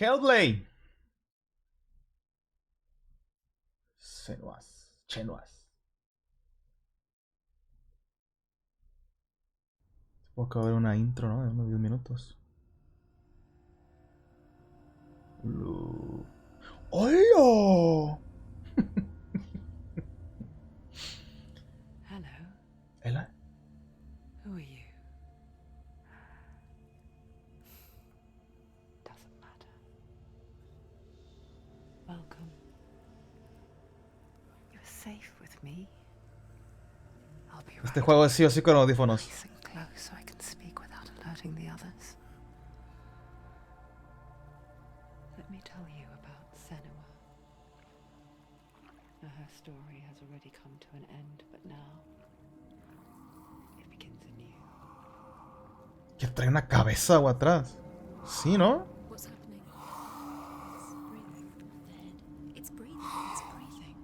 Hellblade Senuas. Supongo que va a haber una intro, ¿no? De unos 10 minutos. ¡Hola! Hello. ¿Ela? Who are you? Doesn't matter. Welcome. You're safe with me. I'll be Este right juego es sí o sí con audífonos. nice and close so I can speak without alerting the others. Let me tell you about Senua. Her story has already come to an end, but now it begins anew. Que trae una cabeza o atrás. Sí, ¿no? What's happening? It's breathing. The head. It's breathing.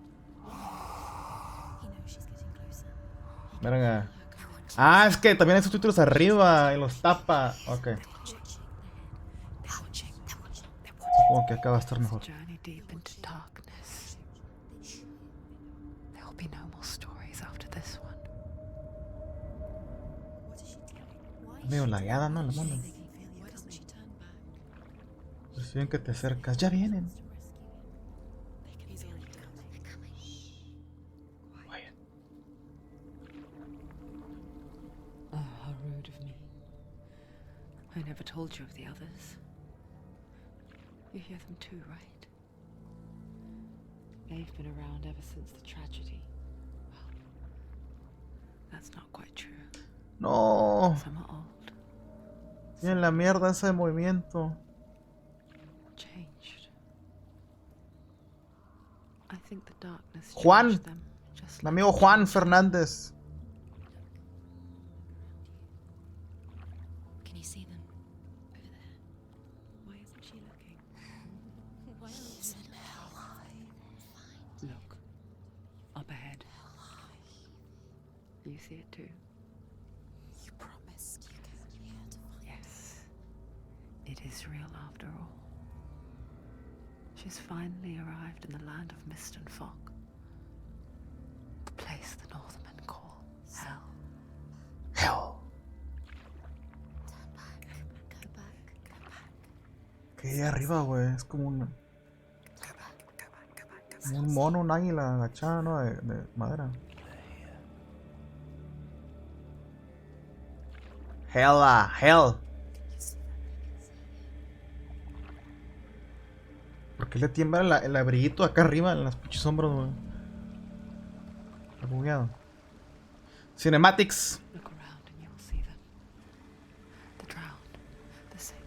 He knows she's getting closer. Verga. Ah, es que también hay subtítulos arriba y los tapa. Ok. Supongo que acá va a estar mejor. Journey deep into darkness. There will be no more stories after this one. Medio lagueada, ¿no? La mona. Why doesn't she turn back? Pues bien que te acercas. Ya vienen. He's already coming. Quiet. Oh, how rude of me. I never told you of the others. You hear them too, right? They've been around ever since the tragedy. Well, that's not quite true. No. Some are old, Tienen la mierda ese movimiento. changed. I think the darkness Juan. changed them, just Mi like amigo it Juan changed Fernández. Can you see them? Over there. Why isn't she looking? Why aren't you looking? Look, up ahead. You see it too? You promised you came here to find Yes. It is real after all. She's finally arrived in the land of mist and fog. The place the Northmen call Hell. Hell. Turn back. Go back. Go back. Que ahí arriba, güey. Es como un, Go back. Go back. Go back. Go como un mono, un águila agachada, ¿no? De madera. Hell. ¿Por qué le tiembla el abriguito acá arriba en las pinches hombros, güey? Está bugueado. Cinematics. Look around and you will see them. The drowned, the sick,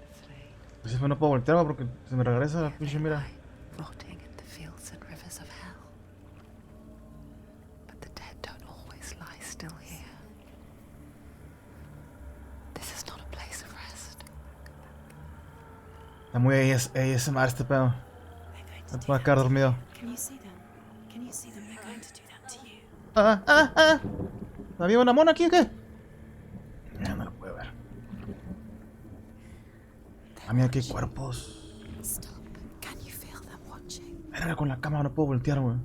the slain. Pues no puedo voltear, güey, porque se me regresa la Here pinche they mira. lie, rotting in the fields and rivers of hell. But the dead don't always lie still here. This is not a place of rest. Está muy ASMR este pedo. They're going Me to puedo quedar dormido. Can you see them? Can you see them? They're going to do that to you. ¿Había una mona aquí o qué? No lo puedo ver. Ah, mira, aquí hay cuerpos. Stop. Can you feel them watching? Verga, con la cámara no puedo voltear, güey.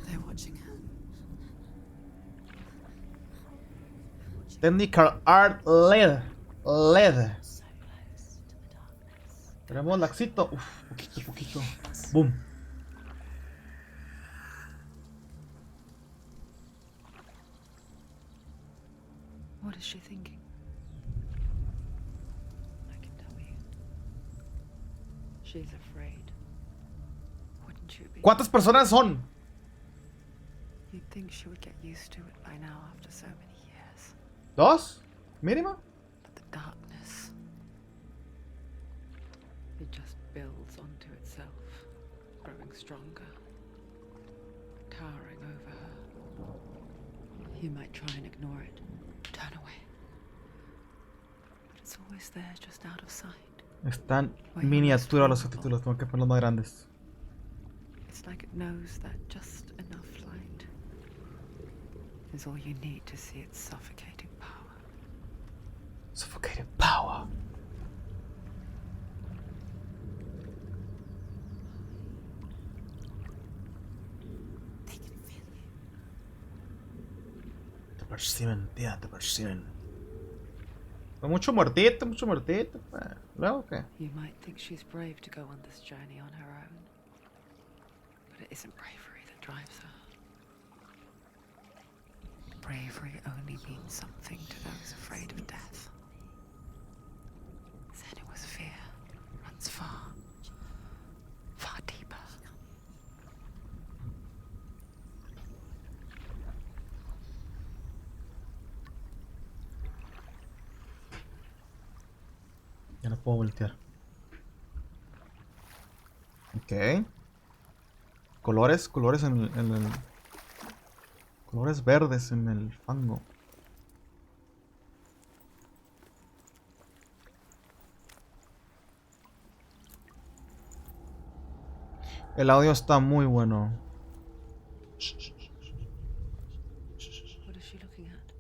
They're watching her. Technical Art LED. LED. So close to the darkness. Tenemos laxito. Uf, poquito. Boom. What is she thinking? I can tell you. She's afraid. Wouldn't you be? ¿Cuántas personas son? You'd think she would get used to it by now after so many years. ¿Dos? ¿Mínimo? But the darkness, it just builds onto itself, growing stronger, towering over her. You might try and ignore it, turn away, but it's always there, just out of sight. Están miniatura los subtítulos, tengo que ponerlos más grandes. It's like it knows that just enough light is all you need to see its suffocating power. Suffocating power. perciben, tía, te perciben. Mucho muertito, mucho muertito. ¿Luego qué? You might think she's brave to go on this journey on her own, but it isn't bravery that drives her. Bravery only means something to those afraid of death. Senua's fear runs far, far deeper. Ya no puedo voltear. Ok. Colores, colores en el... Colores verdes en el fango. El audio está muy bueno. What is she looking at?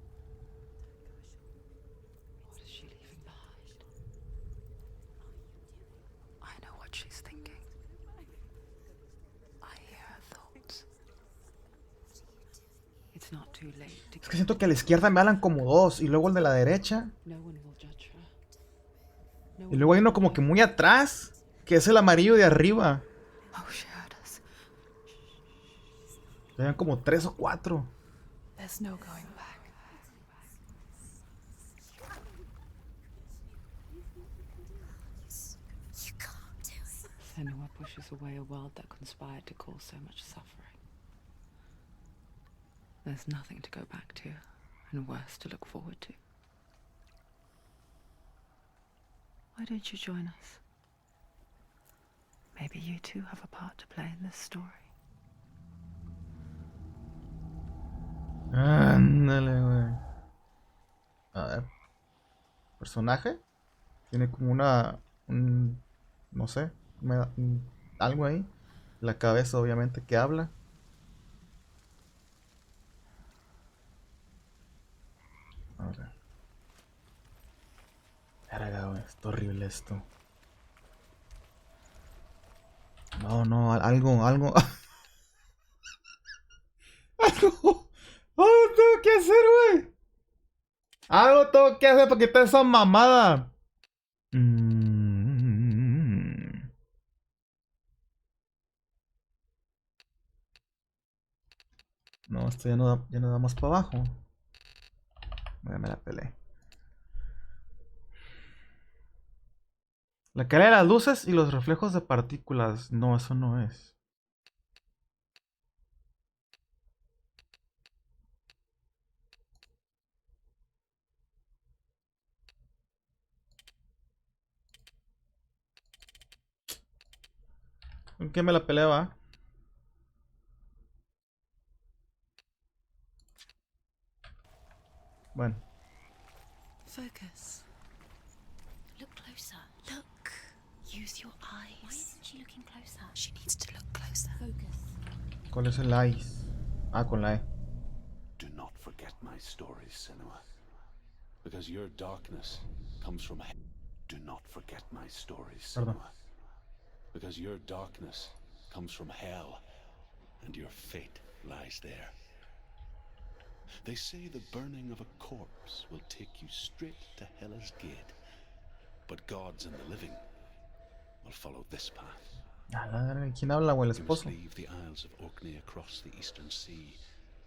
What is she leaving behind? I know what she's thinking. I hear her thoughts. It's not too late to Es que siento que a la izquierda me hablan como dos. Y luego el de la derecha. No one will judge her. No Y one luego hay will uno como judge que her. muy atrás. Que es el amarillo de arriba. Oh, she heard us. Habían como 3 o 4. There's no going back. You can't do it. Senua pushes away a world that conspired to cause so much suffering. There's nothing to go back to, and worse to look forward to. Why don't you join us? Maybe you too have a part to play in this story. Ándale, güey. A ver. Personaje. Tiene como una... no sé. Algo ahí. La cabeza, obviamente, que habla. A ver. Verga, güey. Está horrible esto. No, algo. Algo tengo que hacer, güey. Algo tengo que hacer para quitar esa mamada. No, esto ya no da más para abajo. Ya me la peleé. La caída de las luces y los reflejos de partículas. No, eso no es. ¿Con qué me la peleé, va? Bueno. Focus. Look closer. Look. Use your eyes. Why isn't she looking closer? She needs to look closer. Focus. ¿Cuál es el ice? Ah, con la E. Do not forget my stories, Senua. Because your darkness comes from hell. Do not forget my stories, Perdón. Senua. Because your darkness comes from hell, and your fate lies there. They say the burning of a corpse will take you straight to Hela's gate. But gods and the living will follow this path. ¿Quién habla, güey? El You must esposo. leave the Isles of Orkney across the eastern sea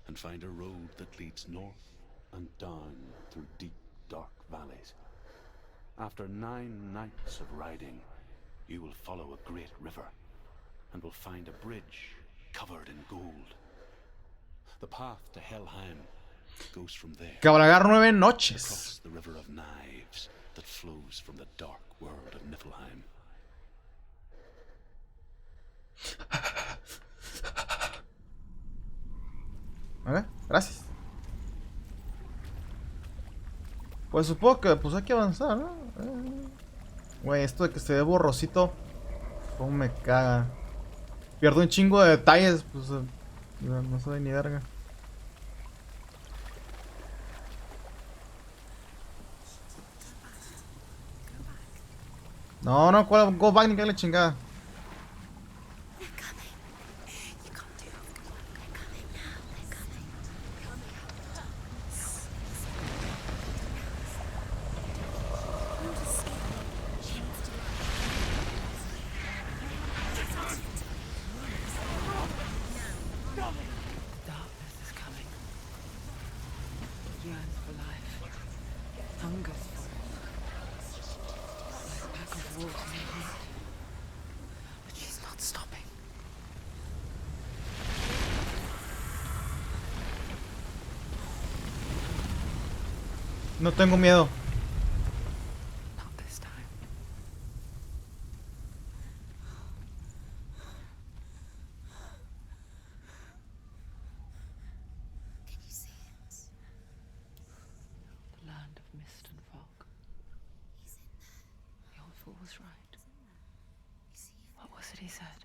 and find a road that leads north and down through deep, dark valleys. After 9 nights of riding, you will follow a great river and will find a bridge covered in gold. The path to Helheim goes from there, Cabalgar 9 noches. across the river of knives that flows from the dark world of Niflheim. Ok, gracias. Pues supongo que pues hay que avanzar, ¿no? Güey, esto de que se ve borrosito, cómo me caga. Pierdo un chingo de detalles, pues no soy ni verga. No, ¿cuál go back ni que la chingada? They're coming. You can't do it. They're coming now. They're coming. No tengo miedo. Not this time. Can you see it? The land of mist and fog. He's in there. The old fool was right. You see him? What was it he said?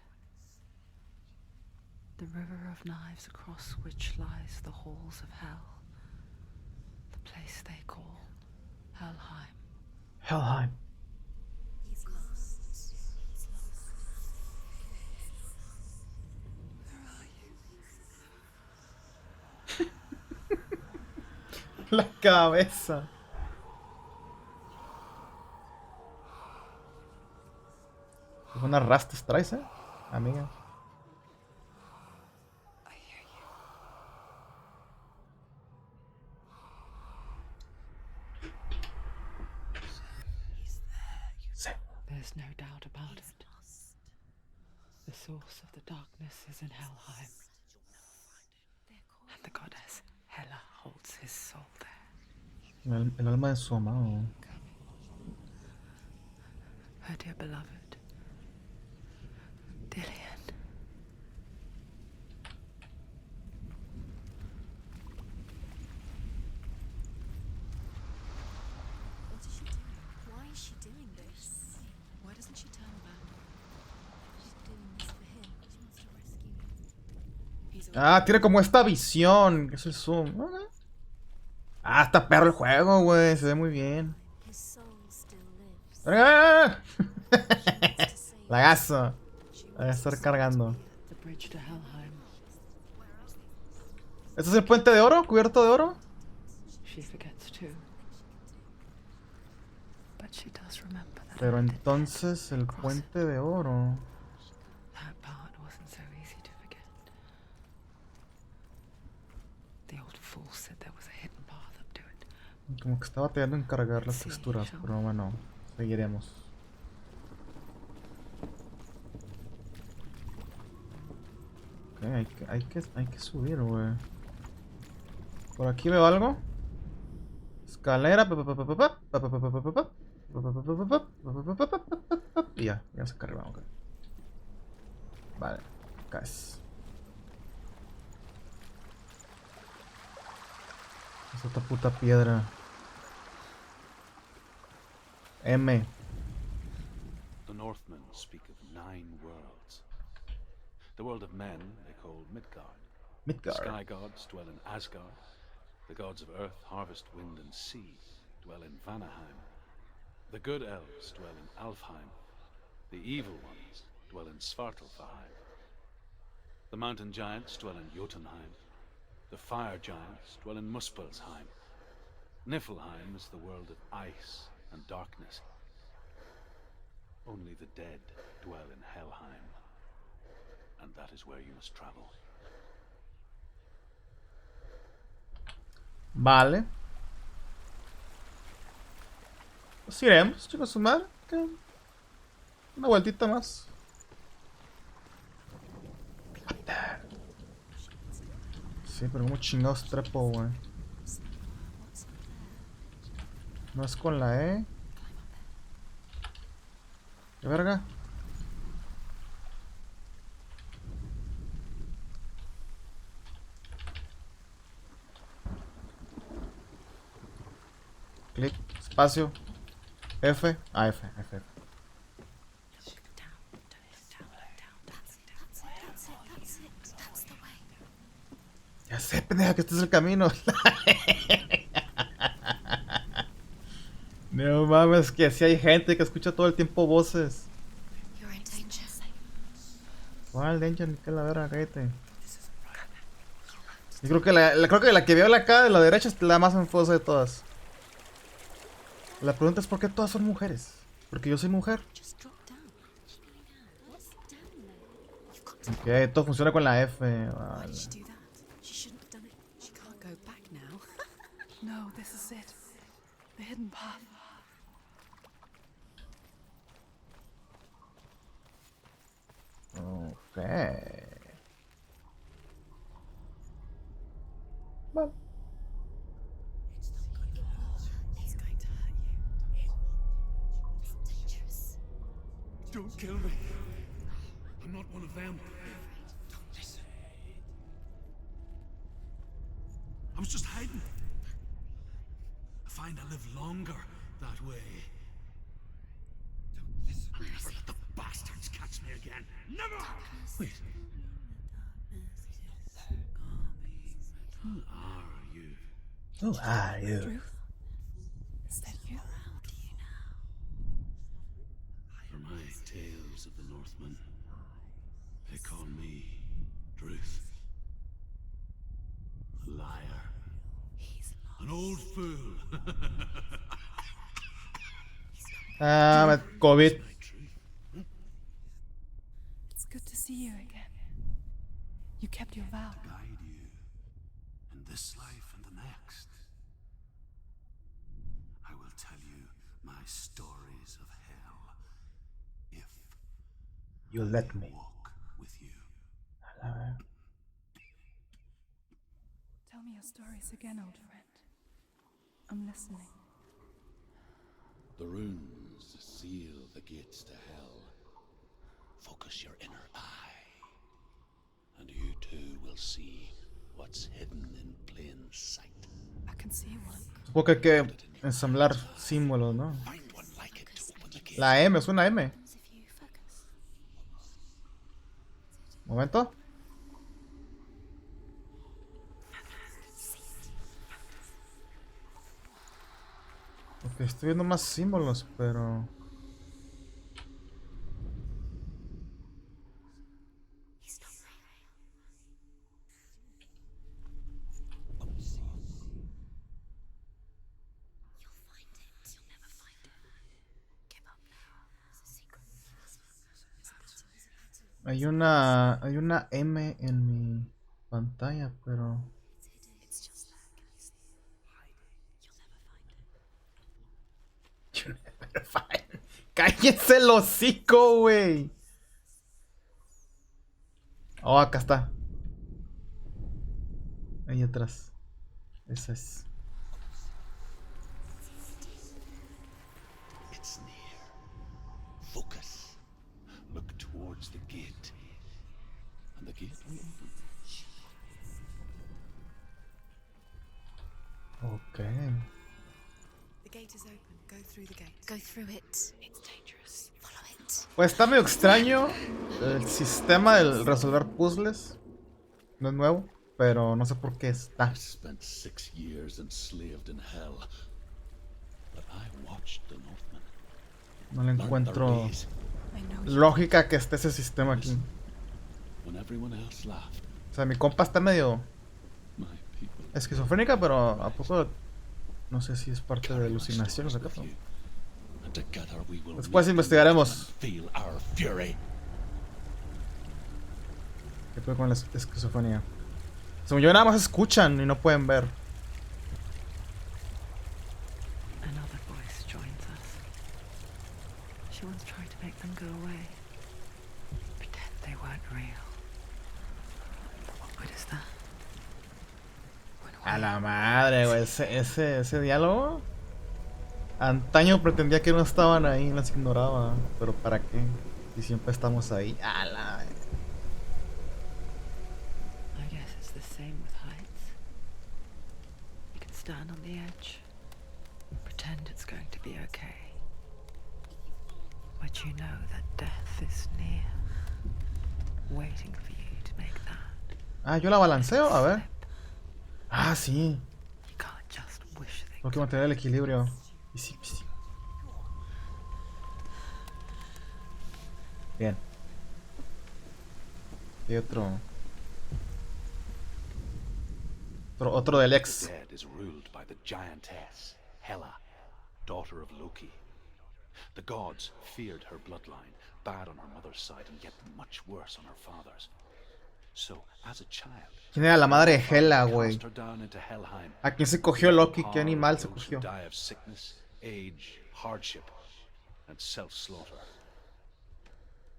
The river of knives across which lies the halls of hell. The place they call Helheim. Hellheim. He's lost. He's lost. La cabeza. Unas rastas traes, amiga. I hear you. He's there. Sí. There's no doubt about He's it. lost. The source of the darkness is in Helheim. They're calling And the goddess Hela holds his soul there. El alma de su amado. Her dear beloved, Dillian. What is she doing? Why is she doing this? Why doesn't she turn back? She's doing this for him. She wants to rescue him. He's Ah, tiene como esta visión. Que es el zoom. Ah, está perro el juego, güey. Se ve muy bien. His soul still lives. ¡Ah! She wants to save Lagazo. She Voy a wants estar to cargando. The bridge to Helheim. ¿Este es el puente de oro? ¿Cubierto de oro? She forgets too. But she does remember that. Pero I did entonces el cross it. puente de oro. That part wasn't so easy to forget. The old fool said there was a hidden path up to it. Como que estaba batallando en cargar las Sí, texturas. yo. Pero bueno, seguiremos. Ok, hay que subir, güey. Por aquí veo algo. Escalera. Y ya se carga, ok. Vale, caes. Es otra puta piedra. M. The Northmen speak of 9 worlds. The world of men they call Midgard. The Midgard. sky gods dwell in Asgard. The gods of earth, harvest, wind, and sea dwell in Vanaheim. The good elves dwell in Alfheim. The evil ones dwell in Svartalfheim. The mountain giants dwell in Jotunheim. The fire giants dwell in Muspelheim. Niflheim is the world of ice and darkness. Only the dead dwell in Helheim. And that is where you must travel. Vale. Pues iremos, chicos, su madre. ¿Qué? Una vueltita más. Sí, pero como chingados trepo, güey. No es con la E. ¿Qué verga? Clic, espacio. F. Ah, F. down, down. That's it. That's the way. Ya sé, pendeja, que este es el camino. No mames, que si hay gente que escucha todo el tiempo voces. You're in danger. ¿Cuál danger? Ni que la verga, cállate. Yo creo que la que veo acá de la derecha es la más enfosa de todas. La pregunta es ¿por qué todas son mujeres? Porque yo soy mujer. Just drop down. What's down there? You've got to. Ok, todo funciona con la F. Why Vale. did she do that? She shouldn't have done it. She can't go back now. No, this is it. The hidden path. Ok. Vale. Don't kill me. I'm not one of them. Don't listen. I was just hiding. I find I live longer that way. Don't listen. I'll never let the bastards catch me again. Never! Wait. Who are you? Who are you? Is that you? For my tales of the Northmen, they call me Druth. A liar. An old fool. COVID. My truth. It's good to see you again. You kept your vow. Guide you in this life and the next. I will tell you my stories of hell if You let me. walk with you. Tell me your stories again, old friend. I'm listening. The runes seal the gates to hell. Focus your inner eye, and you too will see what's hidden in plain sight. I can see one. Supongo que hay que ensamblar símbolos, ¿no? Find one like it to open the gate. La M, es una M. If you focus. Momento. Ok, estoy viendo más símbolos, pero... Hay una M en mi pantalla, pero... You'll never find it. ¡Cállense el hocico, güey! Oh, acá está. Ahí atrás. Esa es. It's near. Focus. Look towards the gate. And the gate will open. Ok. The gate is open. Go through the gate. Go through it. It's dangerous. Follow it. Pues está medio extraño el sistema del resolver puzzles. No es nuevo, pero no sé por qué está. I spent 6 years enslaved in hell. But I watched the Northmen. No le learned their encuentro ways. I know. lógica que esté ese sistema aquí. When everyone else laughed, O sea, mi compa está medio my people esquizofrénica, pero ¿a poco? No sé si es parte de carry my alucinación o stories qué. with you. And together we will Después meet the investigaremos. Northmen and feel our fury. ¿Qué pedo con la esquizofrenia? Según yo, nada más escuchan y no pueden ver. Another voice joins us. She once tried to make them go away. Pretend they weren't real. What good is that? A la madre, güey. Ese diálogo. Antaño pretendía que no estaban ahí, las ignoraba. Pero ¿para qué? Si siempre estamos ahí. A la... I guess it's the same with heights. You can stand on the edge, pretend it's going to be okay. But you know that death is near, waiting for you to make that. Ah, yo la balanceo, a ver. slip. Ah, sí. You can't just wish things. Tengo que mantener el equilibrio. Y sí, sí. Bien. Y otro del The ex. dead is ruled by the giantess, Hela, daughter of Loki. The gods feared her bloodline, bad on her mother's side and yet much worse on her father's. So, as a child, ¿Quién era la madre de Hela, güey? cast her down into Helheim. ¿A quién se cogió Loki? ¿Qué Power animal of se those who cogió? die of sickness, age, hardship, and self-slaughter.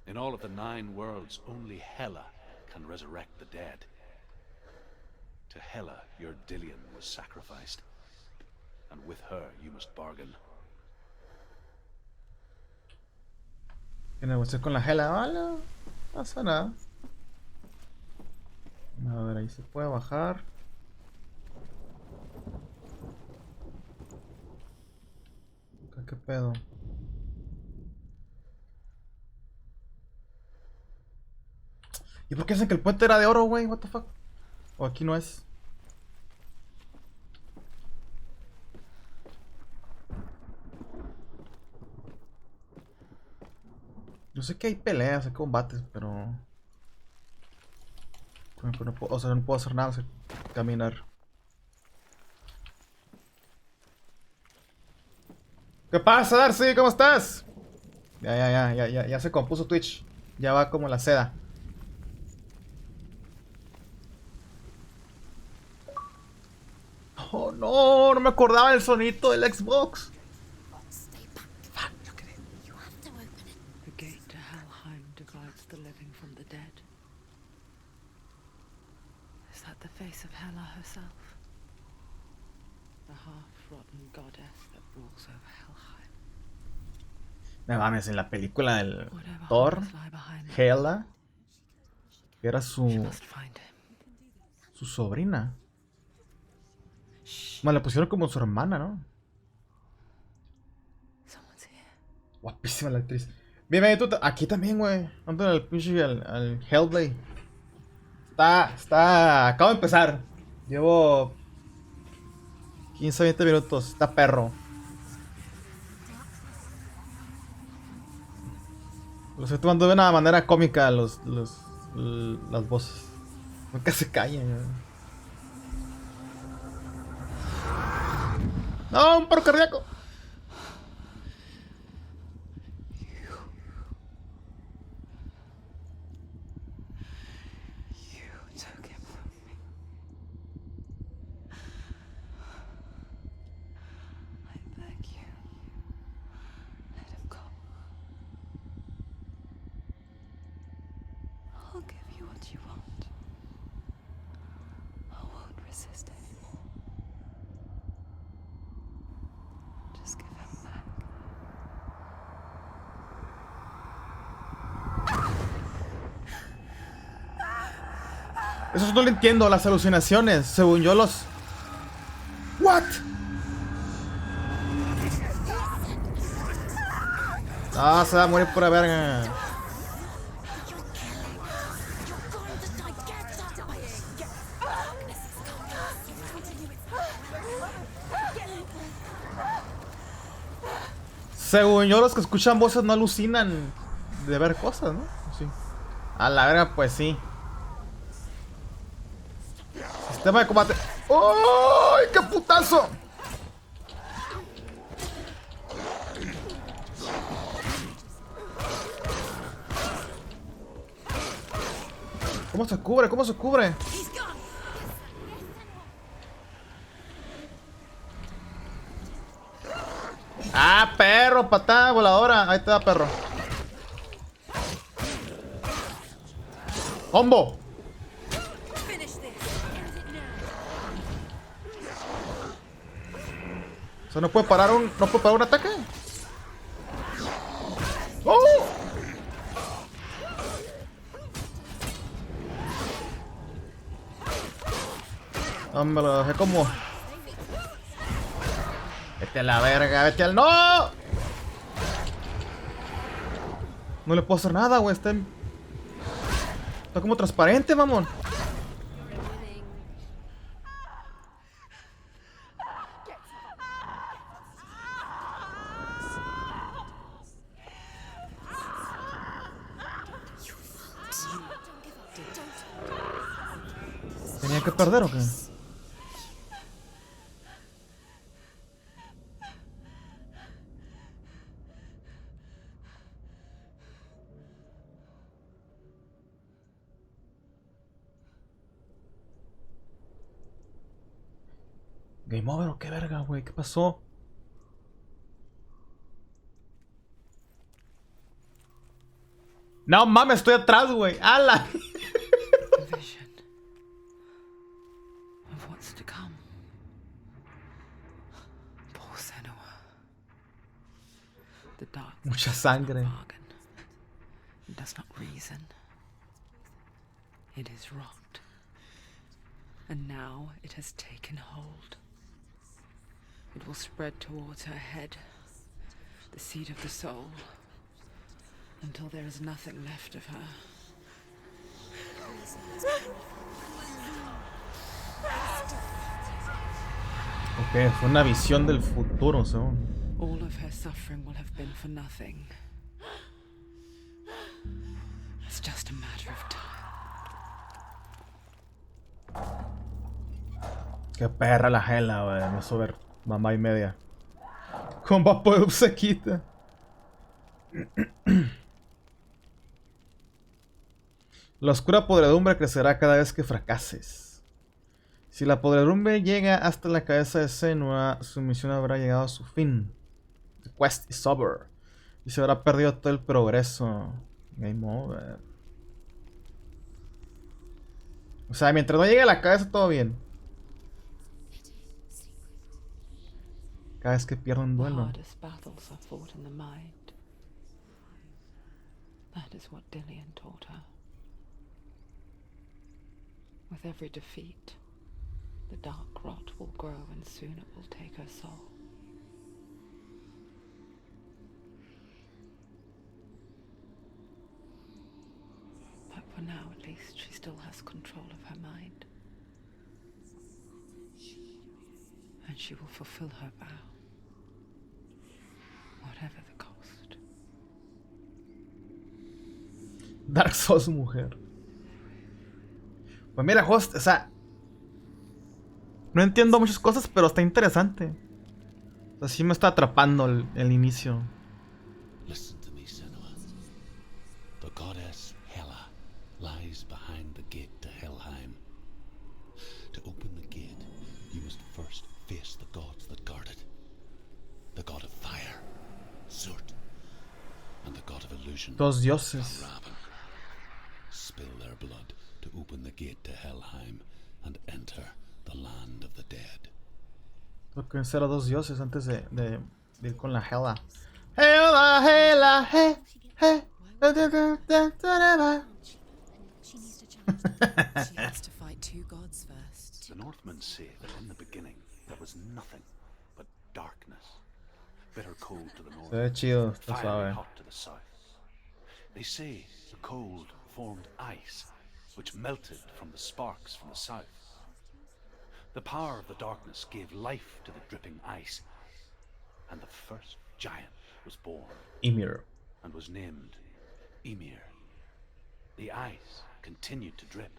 In all of the 9 worlds, only Hela can resurrect the dead. To Hela, your Dillion was sacrificed, and with her you must bargain. Que negociar con la Hela. Vale, no pasa nada. A ver, ahí se puede bajar. Acá, ¿qué pedo? ¿Y por qué dicen que el puente era de oro, güey? What the fuck? O aquí no es. Yo sé que hay peleas, hay combates, pero... no puedo, o sea, no puedo hacer nada, o sea, caminar. ¿Qué pasa, Darcy? ¿Cómo estás? Ya se compuso Twitch. Ya va como la seda. Oh no, no me acordaba del sonito del Xbox. Stay back. Fuck, look at it. You have to open it. The gate to Helheim divides the living from the dead. Is that the face of Hela herself? The half-rotten goddess that rules over Helheim. Me mames, en la película del Whatever Thor, horrors lie behind that, Hela, que era she su must find him. sobrina. Shh. Bueno, le pusieron como su hermana, ¿no? Someone's here. Guapísima la actriz. Bienvenido tú aquí también, güey. Ando en el pinche al Hellblade. Acabo de empezar. Llevo 15 20 minutos. Está perro. Lo estoy tomando de una manera cómica las voces. Nunca se callan, güey. ¡No! ¡Un paro cardíaco! You took him from me. I beg you. Let him go. I'll give you what you want. I won't resist anymore. Just give him back. Eso no lo entiendo, las alucinaciones. Según yo los... ¿What? Ah, se va a morir pura verga. Según yo, los que escuchan voces no alucinan de ver cosas, ¿no? Sí. A la verga, pues sí. Sistema de combate. ¡Ay, qué putazo! ¿Cómo se cubre? ¿Cómo se cubre? ¡Ah, perro! Patada voladora. Ahí te da, perro. ¡Combo! O sea, no puede parar un ataque. ¡Oh! No, me lo dejé como... Vete a la verga, vete al... ¡No! No le puedo hacer nada, güey. Está como transparente, mamón. ¿Tenía que perder o qué? Game over o qué verga, güey. ¿Qué pasó? No mames, estoy atrás, güey. ¡Hala! A vision of what's to come. Poor Senua. The dark Mucha sangre. bargain. It does not reason. It is rot. And now it has taken hold. It will spread towards her head, the seat of the soul, until there is nothing left of her. Ok, fue una visión del futuro, según. All of her suffering will have been for nothing. It's just a matter of time. Qué perra la Hela, wey. Me hizo ver mamá y media. Con vapor se quita. La oscura podredumbre crecerá cada vez que fracases. Si la podredumbre llega hasta la cabeza de Senua, su misión habrá llegado a su fin. The quest is over. Y se habrá perdido todo el progreso. Game over. O sea, mientras no llegue a la cabeza, todo bien. Cada vez que pierdo un The duelo. hardest battles are fought in the mind. That is what Dillian taught her. With every defeat, the dark rot will grow and soon it will take her soul. But for now, at least, she still has control of her mind. And she will fulfill her vow, whatever the cost. Dark Souls mujer. Pues mira, el juego, o sea, no entiendo muchas cosas, pero está interesante. O sea, sí me está atrapando el inicio. Listen to me, Senua. The goddess Hela lies behind the gate to Helheim. To open the gate, you must first face the gods that guard it. The god of fire, Zurt, and the god of illusion, Dos dioses. Raven. Spill their blood to open the gate to Helheim and enter the land of the dead. Tengo que vencer a dos dioses antes de ir con la Hela. Hela, Hela, he, he. She needs to challenge. She has to fight two gods first. The Northmen say that in the beginning there was nothing but darkness. Bitter cold to the north, Se ve chido, está fiery suave. hot to the south. They say the cold formed ice, which melted from the sparks from the south. The power of the darkness gave life to the dripping ice, and the first giant was born Ymir. and was named Ymir. The ice continued to drip,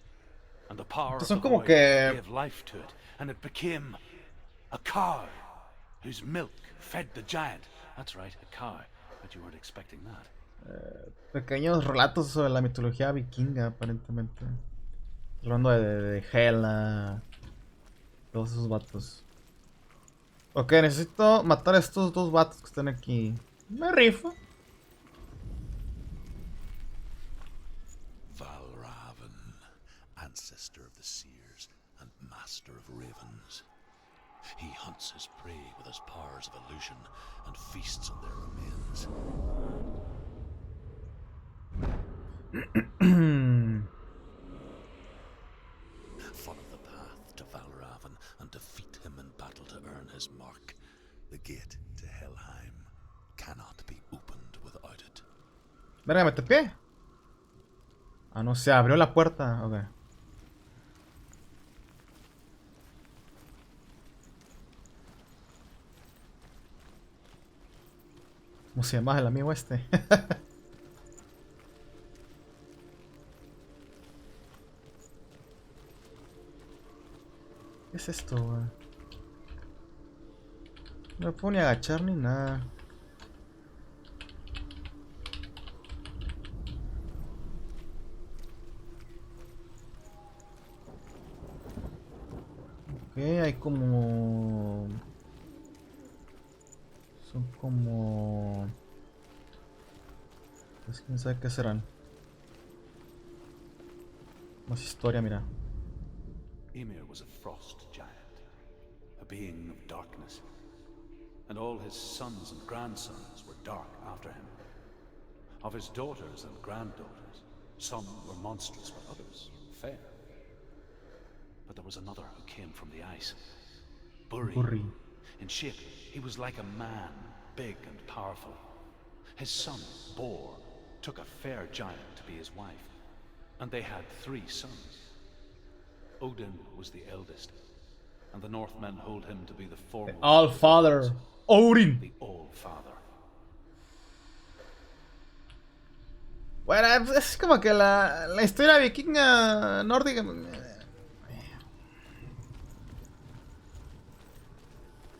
and the power of Son the como void que- gave life to it, and it became a cow whose milk fed the giant. That's right, a cow. But you weren't expecting that. Pequeños relatos sobre la mitología vikinga, aparentemente. Hablando de Hela. Todos esos vatos. Ok, necesito matar a estos dos vatos que están aquí. Me rifo. Valraven, ancestor of the seers and master of ravens. He hunts his prey with his powers of illusion and feasts on their remains. Follow the path to Valraven and defeat him in battle to earn his mark. The gate to Helheim cannot be opened without it. Verga, me tapé. Ah, no, se abrió la puerta. Ok. ¿Cómo se llama el amigo este? ¿Qué es esto, güey? No me puedo ni agachar ni nada. Ok, hay como... Son como... Pues quién sabe qué serán. Más historia, mira. Ymir was a frost giant, a being of darkness, and all his sons and grandsons were dark after him. Of his daughters and granddaughters, some were monstrous, but others fair. But there was another who came from the ice. Burri. In shape, he was like a man, big and powerful. His son, Bor, took a fair giant to be his wife, and they had 3 sons. Odin was the eldest, and the Northmen hold him to be the foremost. All-Father. Odin. The All-Father. Bueno, es como que la historia vikinga nórdica.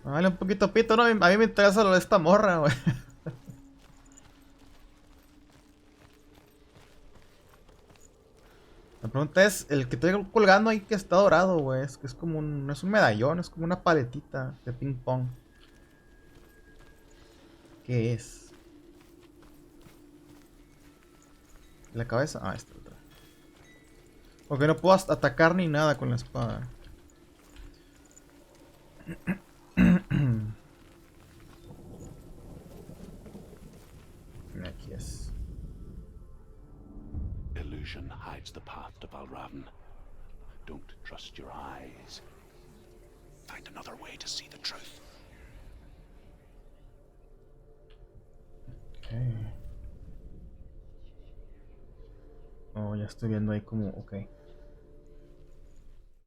Vale un poquito pito, ¿no? A mí me interesa lo de esta morra, güey. La pregunta es, el que estoy colgando ahí que está dorado, güey. Es que es como un... No es un medallón, es como una paletita de ping pong. ¿Qué es? ¿La cabeza? Ah, esta otra. Porque no puedo atacar ni nada con la espada. Aquí es. Illusion hides the path to Valravn. Don't trust your eyes. Find another way to see the truth. Okay. Oh, ya estoy viendo ahí como... Ok.